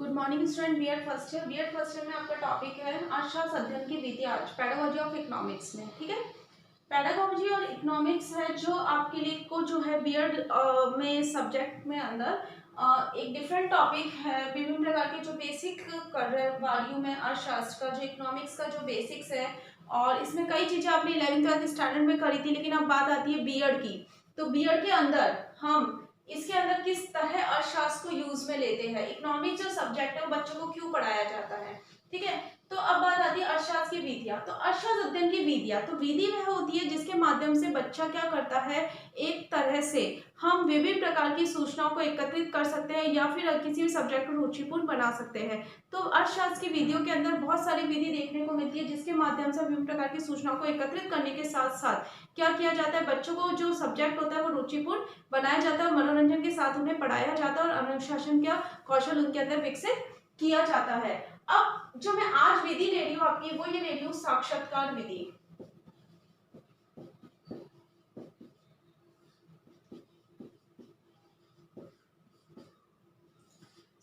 Good morning student. BEd first year में आपका topic है अर्थशास्त्र अध्ययन की विधि आज पेडागोजी ऑफ इकोनॉमिक्स में। ठीक है, पेडागोजी और इकोनॉमिक्स है जो आपके लिए को जो है बीएड में सब्जेक्ट में अंदर एक डिफरेंट टॉपिक है। विभिन्न प्रकार के जो बेसिक कर रहे हैं वैल्यू में अर्थशास्त्र का जो इकोनॉमिक्स का जो बेसिक्स है, और इसमें कई चीजें आपने 11th स्टैंडर्ड में करी थी, लेकिन अब बात आती है बीएड की। तो बीएड के अंदर हम इसके अंदर किस तरह अर्थशास्त्र को यूज में लेते हैं, इकोनॉमिक्स जो सब्जेक्ट है वो बच्चों को क्यों पढ़ाया जाता है। ठीक है, तो अब बात आती है अर्थशास्त्र की विधियां। तो अर्थशास्त्र अध्ययन की विधियां, तो विधि वह होती है जिसके माध्यम से बच्चा क्या करता है, एक तरह से हम विभिन्न प्रकार की सूचनाओं को एकत्रित कर सकते हैं या फिर किसी भी सब्जेक्ट को रुचिपूर्ण बना सकते हैं। तो अर्थशास्त्र की विधियों के अंदर बहुत सारी विधि देखने को मिलती है जिसके माध्यम से विभिन्न प्रकार की सूचनाओं को एकत्रित करने के साथ साथ क्या किया जाता है, बच्चों को जो सब्जेक्ट होता है वो रुचिपूर्ण बनाया जाता है, मनोरंजन के साथ उन्हें पढ़ाया जाता है और अनुशासन का कौशल उनके अंदर विकसित किया जाता है। अब जो मैं आज विधि ले रही हूँ आपकी, वो ये ले रही हूँ साक्षात्कार विधि।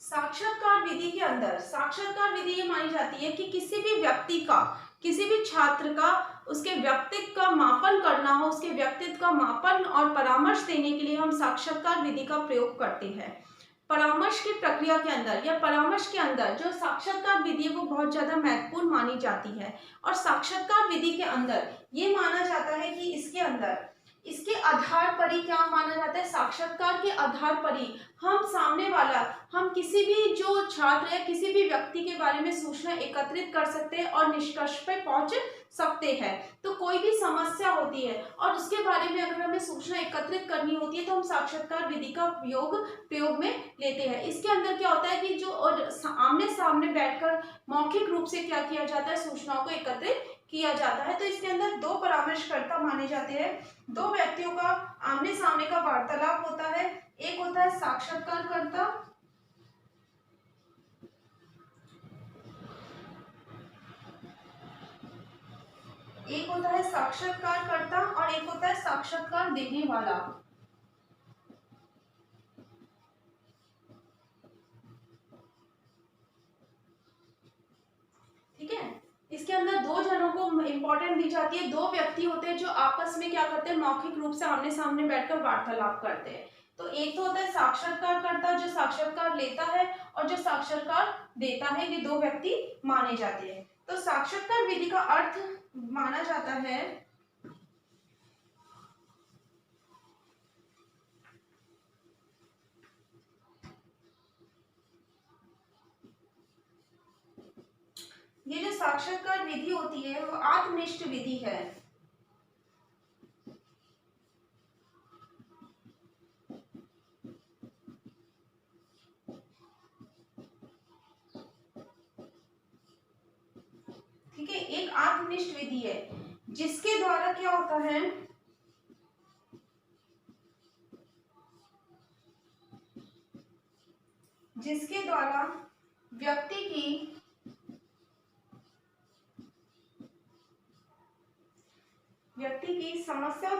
साक्षात्कार विधि के अंदर साक्षात्कार विधि ये मानी जाती है कि किसी भी व्यक्ति का, किसी भी छात्र का, उसके व्यक्तित्व का मापन करना हो, उसके व्यक्तित्व का मापन और परामर्श देने के लिए हम साक्षात्कार विधि का प्रयोग करते हैं। परामर्श की प्रक्रिया के अंदर या परामर्श के अंदर जो साक्षात्कार विधि है वो बहुत ज्यादा महत्वपूर्ण मानी जाती है। और साक्षात्कार विधि के अंदर ये माना जाता है कि इसके अंदर इसके आधार पर ही क्या माना जाता है, साक्षात्कार के आधार पर ही हम सामने वाला, हम किसी भी जो छात्र है किसी भी व्यक्ति के बारे में सूचना एकत्रित कर सकते हैं और निष्कर्ष पे पहुंच सकते हैं। तो कोई भी समस्या होती है और उसके बारे में अगर हमें सूचना एकत्रित करनी होती है तो हम साक्षात्कार विधि का प्रयोग में लेते हैं। इसके अंदर क्या होता है कि जो और आमने सामने बैठकर मौखिक रूप से क्या किया जाता है, सूचनाओं को एकत्रित किया जाता है। तो इसके अंदर दो परामर्शकर्ता माने जाते हैं, दो व्यक्तियों का आमने सामने का वार्तालाप होता है। एक होता है साक्षात्कारकर्ता, एक होता है साक्षात्कारकर्ता और एक होता है साक्षात्कार देने वाला। ठीक है, इसके अंदर दो जनों को इंपॉर्टेंट दी जाती है। दो व्यक्ति होते हैं जो आपस में क्या करते हैं, मौखिक रूप से आमने सामने बैठकर वार्तालाप करते हैं। तो एक तो होता है साक्षात्कारकर्ता जो साक्षात्कार लेता है और जो साक्षात्कार देता है, ये दो व्यक्ति माने जाते हैं। तो साक्षात्कार विधि का अर्थ माना जाता है ये जो साक्षात्कार विधि होती है वो आत्मनिष्ठ विधि है। ठीक है, एक आत्मनिष्ठ विधि है जिसके द्वारा क्या होता है, जिसके द्वारा व्यक्ति की समस्याओं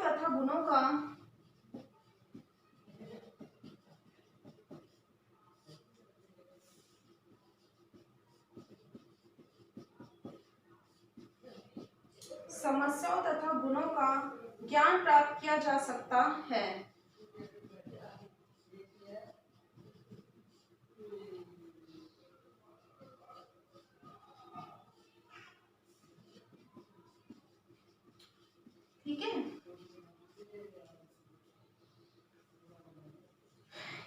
तथा गुणों का ज्ञान प्राप्त किया जा सकता है। ठीक है,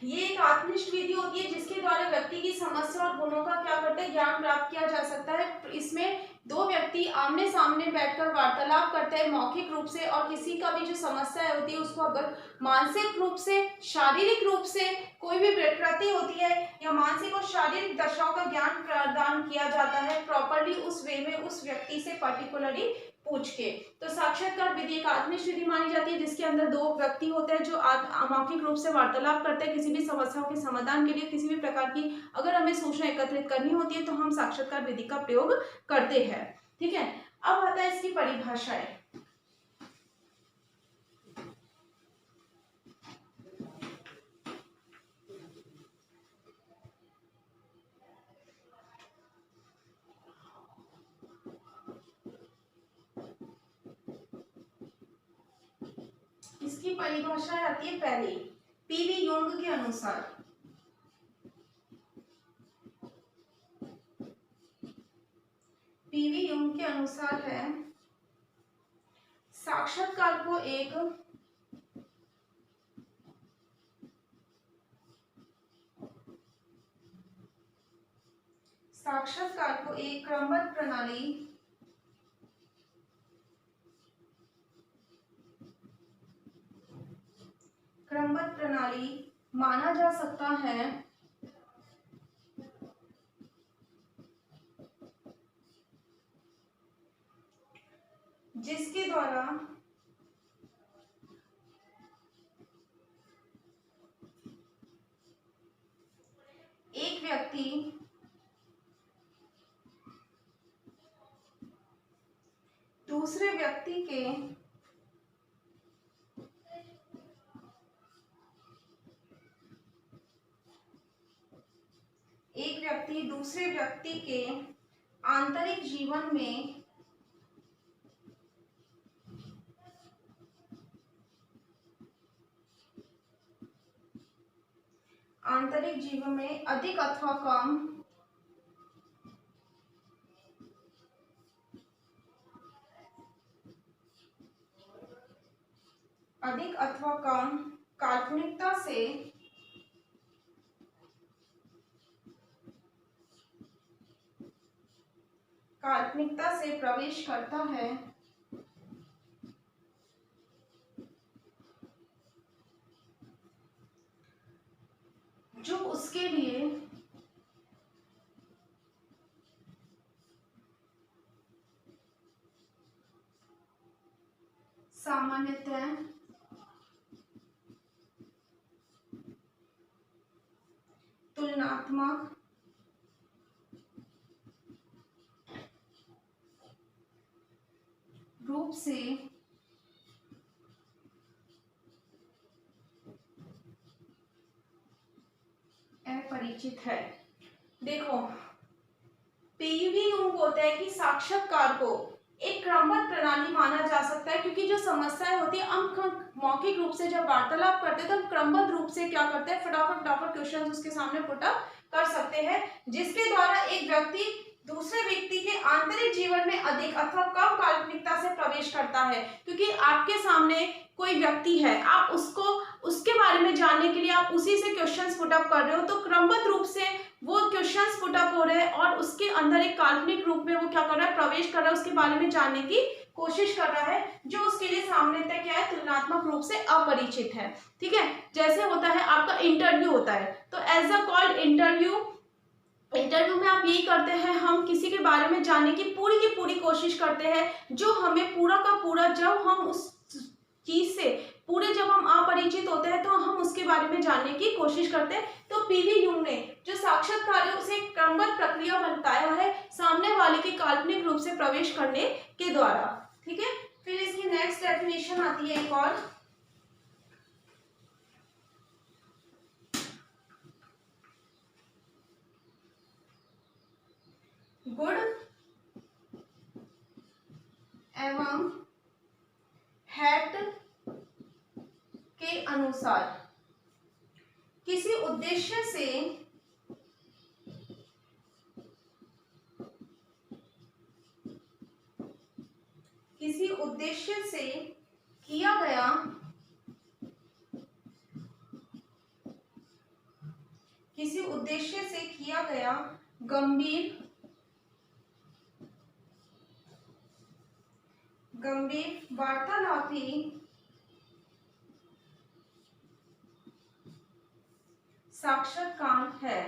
ये एक आत्मनिष्ठ विधि होती है जिसके द्वारा व्यक्ति की समस्या और गुणों का क्या करते हैं, ज्ञान प्राप्त किया जा सकता है। इसमें दो व्यक्ति आमने सामने बैठकर वार्तालाप करते हैं मौखिक रूप से, और किसी का भी जो समस्या होती है उसको अगर मानसिक रूप से, शारीरिक रूप से कोई भी विकृति होती है या मानसिक और शारीरिक दशाओं का ज्ञान प्रदान किया जाता है प्रॉपरली उस वे में, उस व्यक्ति से पर्टिकुलरली पूछ के। तो साक्षात्कार विधि एक आत्मनिष्ठ विधि मानी जाती है जिसके अंदर दो व्यक्ति होते हैं जो मौखिक रूप से वार्तालाप करते हैं किसी भी समस्याओं के समाधान के लिए। किसी भी प्रकार की अगर हमें सूचना एकत्रित करनी होती है तो हम साक्षात्कार विधि का प्रयोग करते हैं। ठीक है, अब आता है इसकी परिभाषाएं। इसकी परिभाषा आती है पहले पीवी यूंग के अनुसार। पीवी यूंग के अनुसार है साक्षात्कार को एक क्रमबद्ध प्रणाली माना जा सकता है जिसके द्वारा एक व्यक्ति दूसरे व्यक्ति के आंतरिक जीवन में अधिक अथवा कम काल्पनिकता से प्रवेश करता है, जो उसके लिए सामान्यतः तुलनात्मक रूप से अपरिचित है। देखो पीवी यूंग होता है कि साक्षात्कार को एक क्रमबद्ध प्रणाली माना जा सकता है, क्योंकि जो समस्याएं होती है हम मौखिक रूप से जब वार्तालाप करते हैं तो हम क्रमबद्ध रूप से क्या करते हैं, फटाफट क्वेश्चन उसके सामने पुट अप कर सकते हैं, जिसके द्वारा एक व्यक्ति दूसरे व्यक्ति के आंतरिक जीवन में अधिक अथवा कम काल्पनिकता से प्रवेश करता है। क्योंकि आपके सामने कोई व्यक्ति है, आप उसके बारे में जानने के लिए आप उसी से क्वेश्चंस पुट अप कर रहे हो, तो क्रमबद्ध रूप से वो क्वेश्चंस पुट अप हो रहे हैं और उसके अंदर एक काल्पनिक रूप में वो क्या कर रहा है, प्रवेश कर रहा है, उसके बारे में जानने की कोशिश कर रहा है, जो उसके लिए सामने तक क्या है, तुलनात्मक रूप से अपरिचित है। ठीक है, जैसे होता है आपका इंटरव्यू होता है, तो एज अ कॉल्ड इंटरव्यू में आप यही करते हैं, हम किसी के बारे में जानने की पूरी कोशिश करते हैं, जो हमें पूरा का पूरा, जब हम उस चीज से जब हम अपरिचित होते हैं तो हम उसके बारे में जानने की कोशिश करते हैं। तो पीवी यूंग ने जो साक्षात्कार है उसे क्रमबद्ध प्रक्रिया बताया है सामने वाले के काल्पनिक रूप से प्रवेश करने के द्वारा। ठीक है, फिर इसकी नेक्स्ट डेफिनेशन आती है एक और, गुड एवं हैट के अनुसार किसी उद्देश्य से किया गया गंभीर वार्तालाप ही साक्षात्कार है।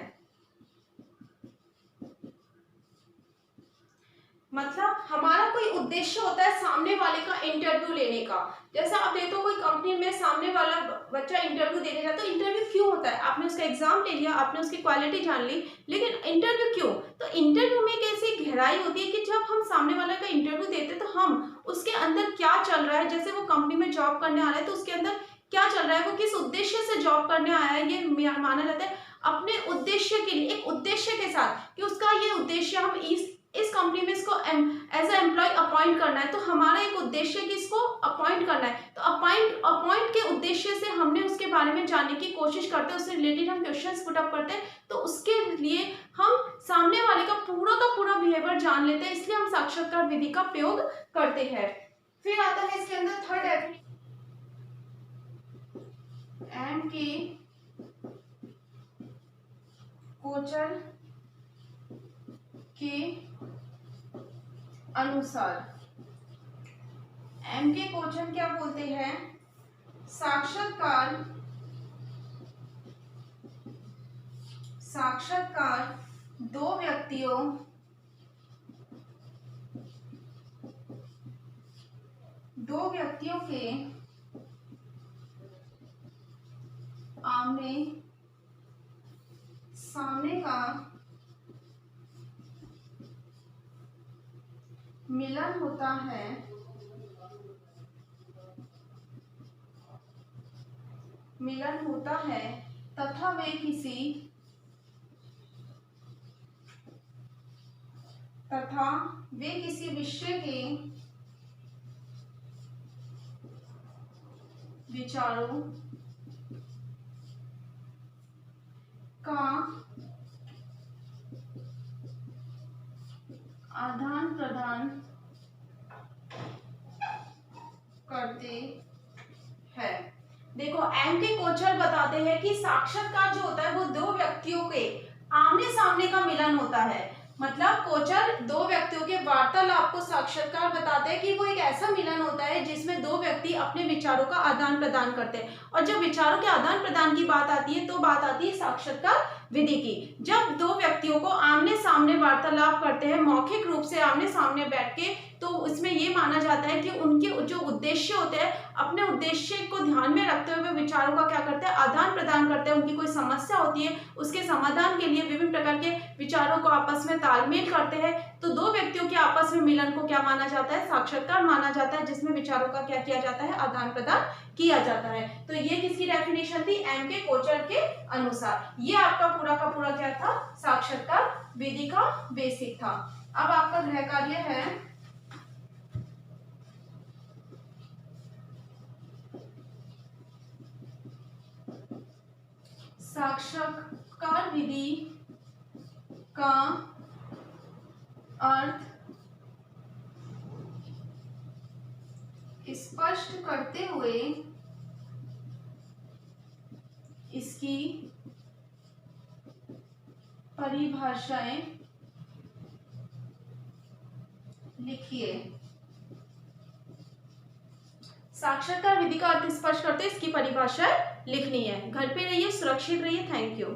मतलब हमारा कोई उद्देश्य होता है सामने वाले का इंटरव्यू लेने का। जैसा आप देखते हो कोई कंपनी में सामने वाला बच्चा इंटरव्यू देने जाता है, तो इंटरव्यू क्यों होता है, आपने उसका एग्जाम ले लिया, आपने उसकी क्वालिटी जान ली, लेकिन इंटरव्यू क्यों? तो इंटरव्यू में एक ऐसी गहराई होती है कि जब हम सामने वाले का इंटरव्यू देते हैं तो हम उसके अंदर क्या चल रहा है, जैसे वो कंपनी में जॉब करने आ रहा है तो उसके अंदर क्या चल रहा है, वो किस उद्देश्य से जॉब करने आया है, ये माना जाता है अपने उद्देश्य के लिए, एक उद्देश्य के साथ कि उसका ये उद्देश्य हम इस इस कंपनी में इसको एज ए एम्प्लॉय अपॉइंट करना है, तो हमारा एक उद्देश्य है कि इसको अपॉइंट करना है। तो अपॉइंट के उद्देश्य से हमने उसके बारे में जानने की कोशिश करते हैं, उससे रिलेटेड हम क्वेश्चंस पुट अप करते हैं, तो उसके लिए हम सामने वाले का पूरा बिहेवियर जान लेते हैं, इसलिए हम साक्षात्कार विधि का प्रयोग करते हैं। फिर आता है इसके अंदर थर्ड डेफिनेशन, एम के कोचर के अनुसार। एम के कोचर क्या बोलते हैं? साक्षात्कार दो व्यक्तियों के आमने सामने का मिलन होता है तथा वे किसी विषय के विचारों का आदान प्रदान करते हैं। देखो, एम के कोचर बताते हैं कि साक्षात्कार जो होता है वो दो व्यक्तियों के आमने सामने का मिलन होता है। मतलब कोचर दो व्यक्तियों के वार्तालाप को साक्षात्कार बताते हैं कि वो एक ऐसा मिलन होता है जिसमें दो व्यक्ति अपने विचारों का आदान प्रदान करते हैं। और जब विचारों के आदान प्रदान की बात आती है तो बात आती है साक्षात्कार विधि की। जब दो व्यक्तियों को आमने सामने वार्तालाप करते हैं, मौखिक रूप से आमने सामने बैठ के, तो इसमें ये माना जाता है कि उनके जो उद्देश्य होते हैं, अपने उद्देश्य को ध्यान में रखते हुए विचारों का क्या करते हैं? आदान प्रदान करते हैं। उनकी कोई समस्या होती है, उसके समाधान के लिए विभिन्न प्रकार के विचारों को आपस में तालमेल करते हैं। तो दो व्यक्तियों के आपस में मिलन को क्या माना जाता है? साक्षात्कार माना जाता है, जिसमें विचारों का क्या किया जाता है? आदान प्रदान किया जाता है। तो ये किसकी डेफिनेशन थी? एम के कोचर के अनुसार। ये आपका पूरा का पूरा क्या था? साक्षात्कार विधि का बेसिक था। अब आपका गृह कार्य है साक्षात्कार विधि का अर्थ स्पष्ट करते हुए इसकी परिभाषाएं लिखिए। साक्षात्कार विधि का अर्थ स्पष्ट करते इसकी परिभाषा लिखनी है। घर पे रहिए, सुरक्षित रहिए। Thank you.